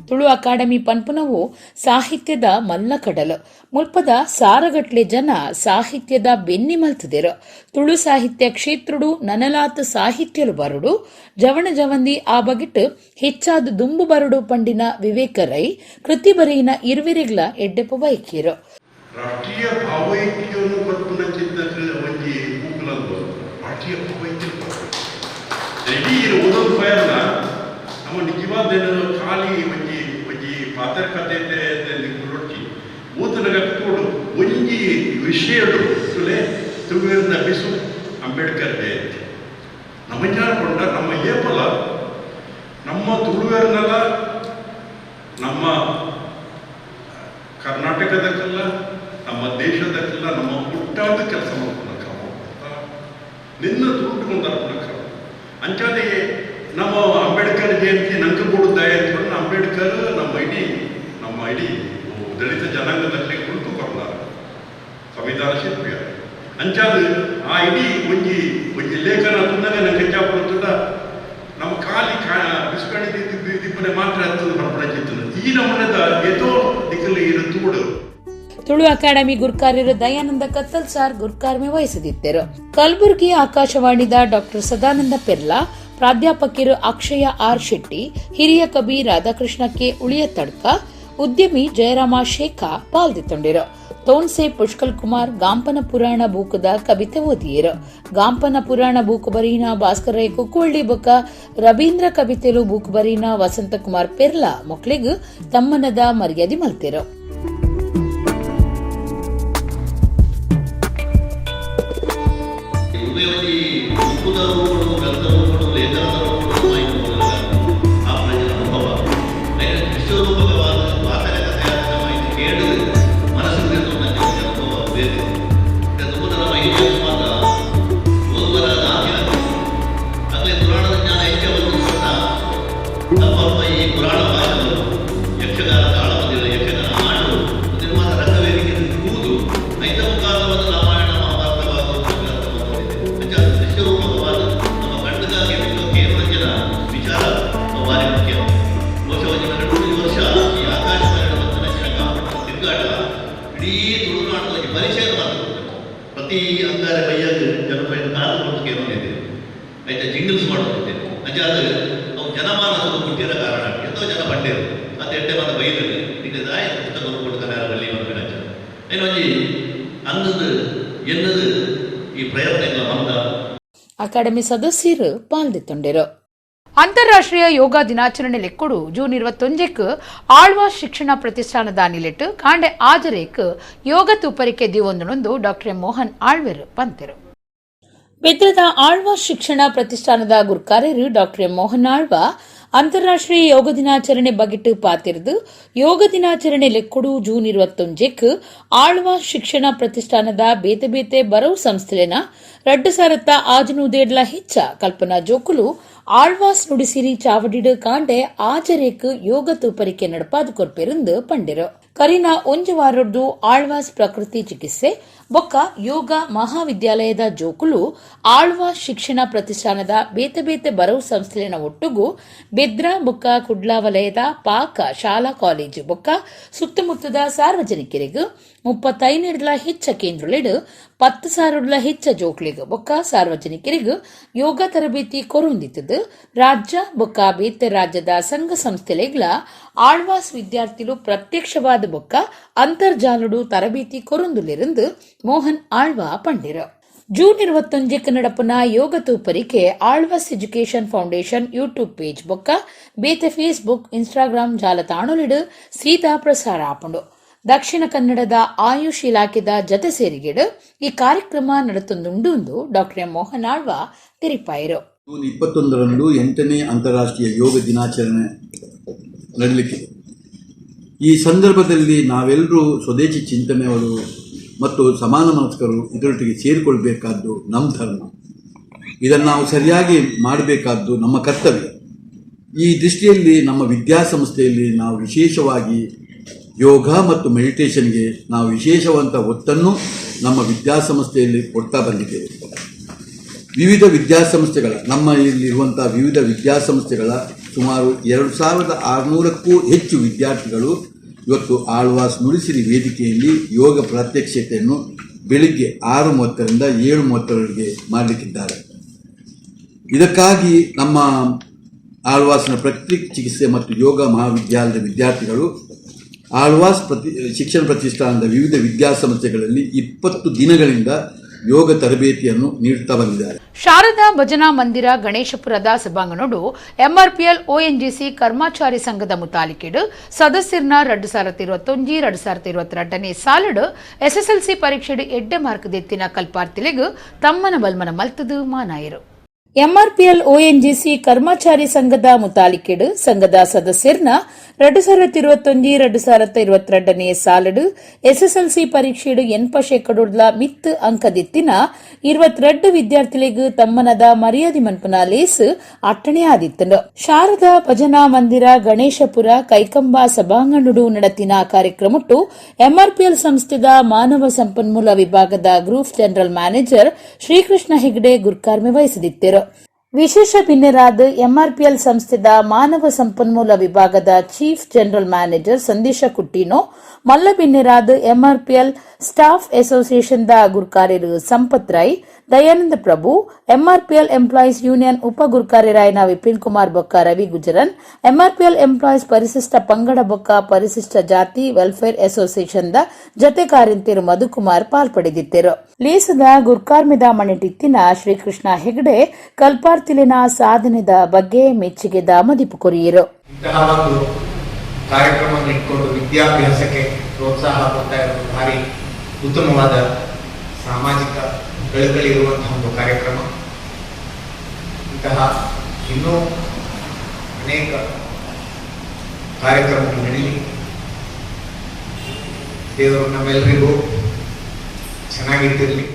ತುಳು ಅಕಾಡೆಮಿ ಪನ್ಪುನವು ಸಾಹಿತ್ಯದ ಮಲ್ಲಕಡಲು ಮುಲ್ಪದ ಸಾರಗಟ್ಲೆ ಜನ ಸಾಹಿತ್ಯದ ಬೆನ್ನಿ ಮಲ್ತದಿರು. ತುಳು ಸಾಹಿತ್ಯ ಕ್ಷೇತ್ರುಡು ನನಲಾತ ಸಾಹಿತ್ಯಲು ಬರುಡು ಜವಣ ಜವಂದಿ ಆ ಬಗಿಟ್ಟು ಹೆಚ್ಚಾದ ದುಂಬು ಬರುಡು ಪಂಡಿನ ವಿವೇಕ ರೈ ಕೃತಿ ಬರೆಯಿನ ಇರುವಿರಿಗ್ಲ ಎಡ್ಡೆಪ್ಪು ಬೈಕಿರು. ರಾಷ್ಟ್ರೀಯ ಭಾವೈಕ್ಯವನ್ನು ಕಲ್ಪನ ಚಿಂತಕ ಒಂಜಿ ಕೂಕಲಂದು ರಾಷ್ಟ್ರೀಯ ಭಾವೈಕ್ಯ ಇಡೀ ಓದೋದು ಪಯರ್ನ ನಮ್ಮ ನಿಜವಾದ ಖಾಲಿ ಒಂಜಿ ಒಂಜಿ ಪಾತ್ರಕತೆ ರೊಟ್ಟಿ ಓದನಗ ಕೂಡು ಒಂಜಿ ವಿಷಯಡು ತುಲೆ ತುಳುವಿನ ಬಿಸು ಅಂಬೇಡ್ಕರ್ ದೇ ನಮ್ಮ ವಿಚಾರ ಕೊಂಡ ನಮ್ಮ ಏಪಲ ನಮ್ಮ ತುಳುವೇರ್ನಲ್ಲ ನಮ್ಮ ಕರ್ನಾಟಕದಕ್ಕೆಲ್ಲ ನಮ್ಮ ದೇಶದಕ್ಕೆಲ್ಲ ನಮ್ಮ ಹುಟ್ಟಾದ ಕೆಲಸ ಮಾಡ್ಕೊಳಕ ನಿನ್ನ ತುಳುಕೊಂಡಾರ ಅಂಚಾದೆ ನಮ್ಮ ಅಂಬೇಡ್ಕರ್ ಜಯಂತಿ ನಂಗೆ ಕೊಡುತ್ತಾಯ ಅಂತ ಅಂಬೇಡ್ಕರ್ ನಮ್ಮ ಇಡೀ ದಲಿತ ಜನಾಂಗದಲ್ಲಿ ಕುಳಿತು ಬರ್ತಾರೆ ಸಂವಿಧಾನ ಶಿಲ್ಪಿಯ ಅಂಚಾದ ಆ ಇಡೀ ಒಂಜಿ ಲೇಖನ ತುಂದಾಗ ನಂಗೆ ಹೆಚ್ಚಾಪಡುತ್ತದ ನಮ್ಮ ಖಾಲಿ ಬಿಸ್ಕಣಿ ದಿಬ್ಬನೆ ಮಾತ್ರ ಹೊರಪಡ ಚಿತ್ರ ಈ ನಮ್ಮನದ ಎದೋ ದಿಕ್ಕಲ್ಲಿ ಇರು ತೂಡು. ತುಳು ಅಕಾಡೆಮಿ ಗುರ್ಕಾರ್ಯರು ದಯಾನಂದ ಕತ್ತಲ್ ಸಾರ್ ಗುರ್ಕಾರ್ಮೆ ವಹಿಸದಿದ್ದರು. ಕಲಬುರಗಿ ಆಕಾಶವಾಣಿದ ಡಾಕ್ಟರ್ ಸದಾನಂದ ಪೆರ್ಲಾ, ಪ್ರಾಧ್ಯಾಪಕರು ಅಕ್ಷಯ ಆರ್ ಶೆಟ್ಟಿ, ಹಿರಿಯ ಕವಿ ರಾಧಾಕೃಷ್ಣ ಕೆ ಉಳಿಯ ತಡ್ಕ, ಉದ್ಯಮಿ ಜಯರಾಮ ಶೇಖ ಪಾಲ್ದಿತ್ತೊಂಡಿರು. ತೋನ್ಸೆ ಪುಷ್ಕಲ್ ಕುಮಾರ್ ಗಾಂಪನ ಪುರಾಣ ಬೂಕದ ಕವಿತೆ ಓದಿಯರು. ಗಾಂಪನ ಪುರಾಣ ಬೂಕು ಬರೀನ ಭಾಸ್ಕರ ಕುಕ್ಕುವಳ್ಳಿ ಬೊಕ್ಕ ರವೀಂದ್ರ ಕವಿತೆಲು ಬೂಕು ಬರೀನ ವಸಂತ ಕುಮಾರ್ ಪೆರ್ಲಾ ಮೊಕ್ಲಿಗ್ ತಮ್ಮನದ ಮರ್ಯಾದೆ ಮಲ್ತಿರು. ಪ್ರತಿ ಅಂಗಾರ ಬೈಯಾಗ ಜನಪದ ಕಾಲಕ್ಕೆ ಏನಿದೆ ಆಯ್ತಾ ಜಿಂಗಲ್ಸ್ ಮಾಡೋದಿದೆ ಅಂಚೆ ಅದು ಅವು ಜನಮಾನಸದ ಹುಟ್ಟಿರೋ ಕಾರಣ ಎಂತೋ ಜನ ಪಂಡೇರು ಅದು ಎಡ್ಡೆ ಬಂದ ಬೈದಲ್ಲಿ ಈಗ ಪುಸ್ತಕ ಕೊಡ್ತಾನೆ ಬಲ್ಲಿ ಬಂದ ಏನು ಒಂಜಿ ಅಂದದು ಎನ್ನದು ಈ ಪ್ರಯತ್ನ ಮಂದ ಅಕಾಡೆಮಿ ಸದಸ್ಯರು ಪಾಲ್ಗೊಂಡಿರು. ಅಂತಾರಾಷ್ಟ್ರೀಯ ಯೋಗ ದಿನಾಚರಣೆ ಲೆಕ್ಕಡು ಜೂನ್ 21 ಆಳ್ವಾಸ್ ಶಿಕ್ಷಣ ಪ್ರತಿಷ್ಠಾನದ ಅನಿಲೆಟ್ಟು ಕಾಂಡೆ ಆಜರೇಕ್ ಯೋಗ ತೂಪರಿಕೆ ದಿವೊಂದನೊಂದು ಡಾಕ್ಟರ್ ಮೋಹನ್ ಆಳ್ವೇರು ಪಂತೆರು. ಬೆದ್ರದ ಆಳ್ವಾಸ್ ಶಿಕ್ಷಣ ಪ್ರತಿಷ್ಠಾನದ ಗುರ್ಕಾರ್ಯರು ಡಾಕ್ಟರ್ ಮೋಹನ್ ಆಳ್ವ ಅಂತಾರಾಷ್ಟ್ರೀಯ ಯೋಗ ದಿನಾಚರಣೆ ಬಗೆಟ್ಟು ಪಾತಿರ್ದು ಯೋಗ ದಿನಾಚರಣೆ ಲೆಕ್ಕಡು ಜೂನ್ 21 ಆಳ್ವಾಸ್ ಶಿಕ್ಷಣ ಪ್ರತಿಷ್ಠಾನದ ಬೇತೆ ಬೇತೆ ಬರವು ಸಂಸ್ಥೆನ 2007 ಹೆಚ್ಚ ಕಲ್ಪನಾ ಜೋಕುಲು ಆಳ್ವಾಸ್ ನುಡಿಸಿರಿ ಚಾವಡಿಡು ಕಾಂಡೆ ಆಚರೇಕ್ ಯೋಗ ತೂಪರಿಕೆ ನಡಪಾದು ಕೊರ್ಪೆರುಂದು ಪಂಡಿರು. ಕರಿನ ಒಂಜು ವಾರದ್ದು ಆಳ್ವಾಸ್ ಪ್ರಕೃತಿ ಚಿಕಿತ್ಸೆ ಬೊಕ್ಕ ಯೋಗ ಮಹಾವಿದ್ಯಾಲಯದ ಜೋಕುಲು ಆಳ್ವಾಸ್ ಶಿಕ್ಷಣ ಪ್ರತಿಷ್ಠಾನದ ಬೇತೆ ಬೇತೆ ಬರವು ಸಂಸ್ಥೆನ ಒಟ್ಟುಗು ಬೆದ್ರಾ ಬೊಕ್ಕ ಕುಡ್ಲಾ ವಲಯದ ಪಾಕ ಶಾಲಾ ಕಾಲೇಜು ಬೊಕ್ಕ ಸುತ್ತಮುತ್ತದ ಸಾರ್ವಜನಿಕರಿಗೂ 35 ಹೆಚ್ಚ ಕೇಂದ್ರಲೆಡು 10,000 ಹೆಚ್ಚ ಜೋಕ್ಲಿಗೂ ಬೊಕ್ಕ ಸಾರ್ವಜನಿಕರಿಗೂ ಯೋಗ ತರಬೇತಿ ಕೊರೊಂದಿತ್ತದು ರಾಜ್ಯ ಬೊಕ್ಕ ಬೇತೆ ರಾಜ್ಯದ ಸಂಘ ಸಂಸ್ಥೆಲೆಗ್ಲ ಆಳ್ವಾಸ್ ವಿದ್ಯಾರ್ಥಿಗಳು ಪ್ರತ್ಯಕ್ಷವಾದ ಬೊಕ್ಕ ಅಂತರ್ಜಾಲಡು ತರಬೇತಿ ಕೊರೊಂದುಲಿருந்து ಮೋಹನ್ ಆಳ್ವ ಪಂಡಿರು. ಜೂನ್ 21 ನಡಪುನ ಯೋಗ ತೂಪರಿಕೆ Alva's education foundation YouTube page ಬೊಕ್ಕ ಬೇತೆ ಫೇಸ್ಬುಕ್ ಇನ್ಸ್ಟಾಗ್ರಾಮ್ ಜಾಲತಾಣಲಿಡು ಸೀದಾ ಪ್ರಸಾರ ಆಪುಂಡು. ದಕ್ಷಿಣ ಕನ್ನಡದ ಆಯುಷ್ ಇಲಾಖೆದ ಜತೆ ಸೇರಿಗೆಡು ಈ ಕಾರ್ಯಕ್ರಮ ನಡೆತೊಂದುಂಡು ಎಂದು ಡಾಕ್ಟರ್ ಮೋಹನ್ ಆಳ್ವ ತಿಳಿಪಾಯಿರು. ಜೂನ್ 21ರಂದು 8ನೇ ಅಂತಾರಾಷ್ಟ್ರೀಯ ಯೋಗ ದಿನಾಚರಣೆ ನಡೆಯಲಿಕ್ಕಿದೆ. ಈ ಸಂದರ್ಭದಲ್ಲಿ ನಾವೆಲ್ಲರೂ ಸ್ವದೇಶಿ ಚಿಂತನೆಯವರು ಮತ್ತು ಸಮಾನ ಮನಸ್ಕರು ಇದರೊಟ್ಟಿಗೆ ಸೇರಿಕೊಳ್ಬೇಕಾದ್ದು ನಮ್ಮ ಧರ್ಮ. ಇದನ್ನು ನಾವು ಸರಿಯಾಗಿ ಮಾಡಬೇಕಾದ್ದು ನಮ್ಮ ಕರ್ತವ್ಯ. ಈ ದೃಷ್ಟಿಯಲ್ಲಿ ನಮ್ಮ ವಿದ್ಯಾಸಂಸ್ಥೆಯಲ್ಲಿ ನಾವು ವಿಶೇಷವಾಗಿ ಯೋಗ ಮತ್ತು ಮೆಡಿಟೇಷನ್ಗೆ ನಾವು ವಿಶೇಷವಂತ ಒತ್ತನ್ನು ನಮ್ಮ ವಿದ್ಯಾಸಂಸ್ಥೆಯಲ್ಲಿ ಕೊಡ್ತಾ ಬಂದಿದ್ದೇವೆ. ವಿವಿಧ ವಿದ್ಯಾಸಂಸ್ಥೆಗಳ ನಮ್ಮ ಇಲ್ಲಿರುವಂಥ ವಿವಿಧ ವಿದ್ಯಾಸಂಸ್ಥೆಗಳ ಸುಮಾರು 2600ಕ್ಕೂ ಹೆಚ್ಚು ವಿದ್ಯಾರ್ಥಿಗಳು ಇವತ್ತು ಆಳ್ವಾಸ್ ನುಡಿಸಿರಿ ವೇದಿಕೆಯಲ್ಲಿ ಯೋಗ ಪ್ರಾತ್ಯಕ್ಷತೆಯನ್ನು ಬೆಳಿಗ್ಗೆ 6:30ರಿಂದ 7:30ರವರೆಗೆ ಮಾಡಲಿಕ್ಕಿದ್ದಾರೆ. ಇದಕ್ಕಾಗಿ ನಮ್ಮ ಆಳ್ವಾಸ್ನ ಪ್ರಕೃತಿ ಚಿಕಿತ್ಸೆ ಮತ್ತು ಯೋಗ ಮಹಾವಿದ್ಯಾಲಯದ ವಿದ್ಯಾರ್ಥಿಗಳು ಆಳ್ವಾಸ್ ಶಿಕ್ಷಣ ಪ್ರತಿಷ್ಠಾನದ ವಿವಿಧ ವಿದ್ಯಾಸಂಸ್ಥೆಗಳಲ್ಲಿ 20 ದಿನಗಳಿಂದ ಯೋಗ ತರಬೇತಿಯನ್ನು ನೀಡುತ್ತಾ ಬಂದಿದ್ದಾರೆ. ಶಾರದಾ ಭಜನಾ ಮಂದಿರ ಗಣೇಶಪುರದ ಸಭಾಂಗಣಡು ಎಂಆರ್ಪಿಎಲ್ ONGC ಕರ್ಮಚಾರಿ ಸಂಘದ ಮುತಾಲಿಕೆಡು ಸದಸ್ಯರನ್ನ 2021-2022 ಸಾಲಡು SSLC ಪರೀಕ್ಷೆಡು 8 ಮಾರ್ಕ್ ದೆತ್ತಿನ ಕಲ್ಪಾರ್ತಿಲೆಗು ತಮ್ಮನ ಬಲ್ಮನ ಮಲ್ತದು ಮಾನಾಯರು. ಎಂಆರ್ಪಿಎಲ್ ONGC ಕರ್ಮಚಾರಿ ಸಂಘದ ಮುತಾಲಿಕೆಡು ಸಂಘದ ಸದಸ್ಯರನ್ನ 2021-2022 ಸಾಲಡು SSLC ಪರೀಕ್ಷೆಡು 80% ಮಿತ್ತು ಅಂಕದಿತ್ತಿನ 22 ವಿದ್ಯಾರ್ಥಿಗಳಿಗೂ ತಮ್ಮನದ ಮರ್ಯಾದೆ ಮನ್ಪುನ ಲೇಸು ಅಟ್ಟಣೆ ಆದಿತ್ತನು. ಶಾರದಾ ಭಜನಾ ಮಂದಿರ ಗಣೇಶಪುರ ಕೈಕಂಬ ಸಭಾಂಗಣಡು ನಡತಿನ ಕಾರ್ಯಕ್ರಮಟ್ಟು ಎಂಆರ್ಪಿಎಲ್ ಸಂಸ್ಥೆದ ಮಾನವ ಸಂಪನ್ಮೂಲ ವಿಭಾಗದ group general manager Shrikrishna Hegde ಗುರ್ಕಾರ್ಮೆ ವಹಿಸಿದಿತ್ತರು. ವಿಶೇಷ ಭಿನ್ನರಾದ ಎಂಆರ್ಪಿಎಲ್ ಸಂಸ್ಥೆದ ಮಾನವ ಸಂಪನ್ಮೂಲ ವಿಭಾಗದ chief general manager Sandesh Coutinho ಮಲ್ಲ ಭಿನ್ನರಾದ ಎಂಆರ್ಪಿಎಲ್ ಸ್ಟಾಫ್ ಅಸೋಸಿಯೇಷನ್ ದ ಗುರ್ಕಾರ್ಯರು Sampath Rai, Dayananda Prabhu, MRPL employees union ಉಪ ಗುರ್ಕಾರ್ಯರಾಯನ ವಿಪಿನ್ ಕುಮಾರ್ ಬೊಕ್ಕ ರವಿ ಗುಜರನ್, ಎಂಆರ್ಪಿಎಲ್ ಎಂಪ್ಲಾಯೀಸ್ ಪರಿಶಿಷ್ಟ ಪಂಗಡ ಬೊಕ್ಕ ಪರಿಶಿಷ್ಟ ಜಾತಿ ವೆಲ್ಫೇರ್ ಅಸೋಸಿಯೇಷನ್ ದ ಜತೆ ಕಾರ್ಯಂತಿರು ಮಧುಕುಮಾರ್ ಪಾಲ್ಪಡೆದಿದ್ದರು. ಲೇಸದ ಗುರ್ಕಾರ್ಮೆದ ಮಣಿಟಿತ್ತಿನ ಶ್ರೀಕೃಷ್ಣ ಹೆಗಡೆ ಕಲ್ಪಾರ್ತಿಲಿನ ಸಾಧನೆದ ಬಗ್ಗೆ ಮೆಚ್ಚುಗೆದ ಮದಿಪು ಕೊರಿಯರು. ಇಂತಹ ಒಂದು ಕಾರ್ಯಕ್ರಮವನ್ನು ಇಟ್ಕೊಂಡು ವಿದ್ಯಾಭ್ಯಾಸಕ್ಕೆ ಪ್ರೋತ್ಸಾಹ ಕೊಡ್ತಾ ಇರೋದು ಭಾರಿ ಉತ್ತಮವಾದ ಸಾಮಾಜಿಕ ಬೆಳಕಲ್ಲಿರುವಂತಹ ಒಂದು ಕಾರ್ಯಕ್ರಮ. ಇಂತಹ ಇನ್ನೂ ಅನೇಕ ಕಾರ್ಯಕ್ರಮಗಳು ನಡೀಲಿ. ದೇವರು ನಮ್ಮೆಲ್ಲರಿಗೂ ಚೆನ್ನಾಗಿಟ್ಟಿರಲಿ.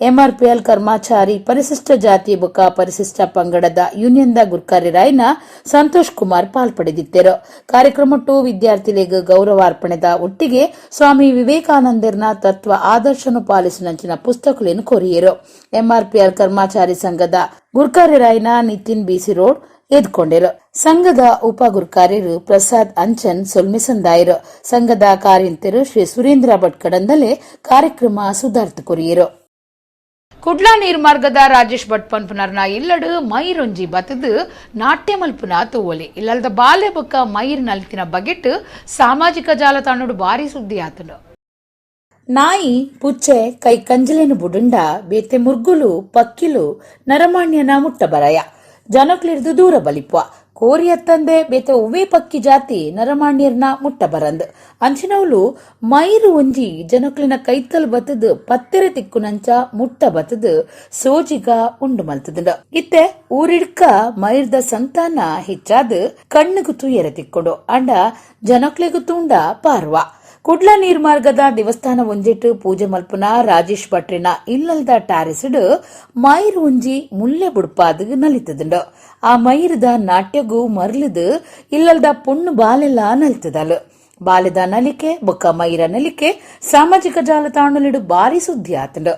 ಎಂಆರ್ಪಿಎಲ್ ಕರ್ಮಚಾರಿ ಪರಿಶಿಷ್ಟ ಜಾತಿ ಬೊಕ್ಕ ಪರಿಶಿಷ್ಟ ಪಂಗಡದ ಯೂನಿಯನ್ದ ಗುರ್ಕಾರ್ಯರಾಯನ ಸಂತೋಷ್ ಕುಮಾರ್ ಪಾಲ್ಪಡೆದಿದ್ದರು. ಕಾರ್ಯಕ್ರಮಟ್ಟು ವಿದ್ಯಾರ್ಥಿಗಳಿಗೆ ಗೌರವಾರ್ಪಣೆದ ಒಟ್ಟಿಗೆ ಸ್ವಾಮಿ ವಿವೇಕಾನಂದರ್ನ ತತ್ವ ಆದರ್ಶನು ಪಾಲಿಸಿನಂಚಿನ ಪುಸ್ತಕಗಳನ್ನು ಕೊರಿಯರು. ಎಂಆರ್ಪಿಎಲ್ ಕರ್ಮಚಾರಿ ಸಂಘದ ಗುರ್ಕಾರ್ಯರಾಯನ ನಿತಿನ್ ಬಿಸಿ ರೋಡ್ ಎದ್ಕೊಂಡಿರು. ಸಂಘದ ಉಪ ಗುರ್ಕಾರ್ಯರು ಪ್ರಸಾದ್ ಅಂಚನ್ ಸೊಲ್ಮೆಸಂದಾಯರು. ಸಂಘದ ಕಾರ್ಯಂತರು ಶ್ರೀ ಸುರೇಂದ್ರ ಭಟ್ ಕಡಂದಲೆ ಕಾರ್ಯಕ್ರಮ ಸುಧಾರ್ಥ ಕೊರಿಯರು. ಕುಡ್ಲಾ ನೀರ್ಮಾರ್ಗದ ರಾಜೇಶ್ ಭಟ್ ಪನ್ಪುನರ್ನ ಇಲ್ಲಡು ಮೈರೊಂಜಿ ಬತ್ತದು ನಾಟ್ಯ ಮಲ್ಪುನ ತೂವಲಿ ಇಲ್ಲದ ಬಾಲ್ಯ ಬೊಕ್ಕ ಮೈರ್ ನಲ್ತಿನ ಬಗೆಟ್ ಸಾಮಾಜಿಕ ಜಾಲತಾಣಡು ಬಾರಿ ಸುದ್ದಿ ಆತನು. ನಾಯಿ ಪುಚ್ಚೆ ಕೈ ಕಂಜಲೇನು ಬುಡುಂಡ ಬೇತೆ ಮುರ್ಗುಲು ಪಕ್ಕಿಲು ನರಮಾಣ್ಯನ ಮುಟ್ಟ ಬರಯ ಜನಕ್ಲಿರ್ದು ದೂರ ಬಲಿಪ್ವ ಕೋರಿಯತ್ತಂದೆ ಬೇತೆ ಉವೇ ಪಕ್ಕಿ ಜಾತಿ ನರಮಾಣ್ಯರ್ನ ಮುಟ್ಟ ಬರಂದ್ ಅಂಚಿನವಳು ಮೈರು ಒಂಜಿ ಜನಕ್ಲಿನ ಕೈತಲ್ ಬತ್ತದು ಪತ್ತೆರೆ ತಿಕ್ಕುನಂಚ ಮುಟ್ಟ ಬತ್ತದು ಸೋಜಿಗ ಉಂಡು ಮಲ್ತದ ಇತ್ತೆ ಊರಿಡ್ಕ ಮೈರ್ದ ಸಂತಾನ ಹೆಚ್ಚಾದ ಕಣ್ಣಿಗೂ ತುಯರೆ ತಿಕ್ಕೊಡು ಅಂಡ ಜನಕ್ಲಿಗೂ ತುಂಡ ಪಾರ್ವ. ಕುಡ್ಲ ನೀರ್ಮಾರ್ಗದ ದೇವಸ್ಥಾನ ಒಂಜೆಟ್ಟು ಪೂಜೆ ಮಲ್ಪುನ ರಾಜೇಶ್ ಭಟ್ರಿನ ಇಲ್ಲಲ್ದ ಟ್ಯಾರಿಸಿಡ್ ಮೈರ್ ಒಂಜಿ ಮುಲ್ಲೆ ಬುಡ್ಪಾದ ನಲಿತದುಂಡು. ಆ ಮೈರ್ದ ನಾಟ್ಯಗೂ ಮರ್ಲದು ಇಲ್ಲಲ್ದ ಪುಣ್ಣು ಬಾಲೆಲ್ಲ ನಲಿತದಲು. ಬಾಲೆದ ನಲಿಕೆ ಬೊಕ್ಕ ಮೈರ ನಲಿಕೆ ಸಾಮಾಜಿಕ ಜಾಲತಾಣಲಿಡು ಬಾರಿ ಸುದ್ದಿ ಆತಂಡು.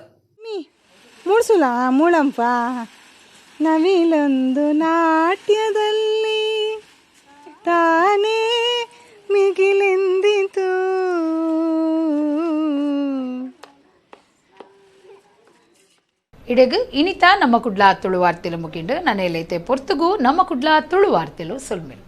ಮೂಡ್ಸುಲ ಮೂಳಂಪ ನವಿಲೊಂದು ನಾಟ್ಯದಲ್ಲಿ ತಾನೇ ಮಿಗಿಲೆಂದಿತು. ಇಡೆಗು ಇನಿತ ನಮ್ಮ ಕುಡ್ಲ ತುಳು ವಾರ್ತೆಲು ಮುಗಿಂಡು ನನೆಯಲೈತೆ ಪೊರ್ತುಗು ನಮ್ಮ ಕುಡ್ಲ ತುಳು ವಾರ್ತೆಲು ಸೊಲ್ಮೆಲು.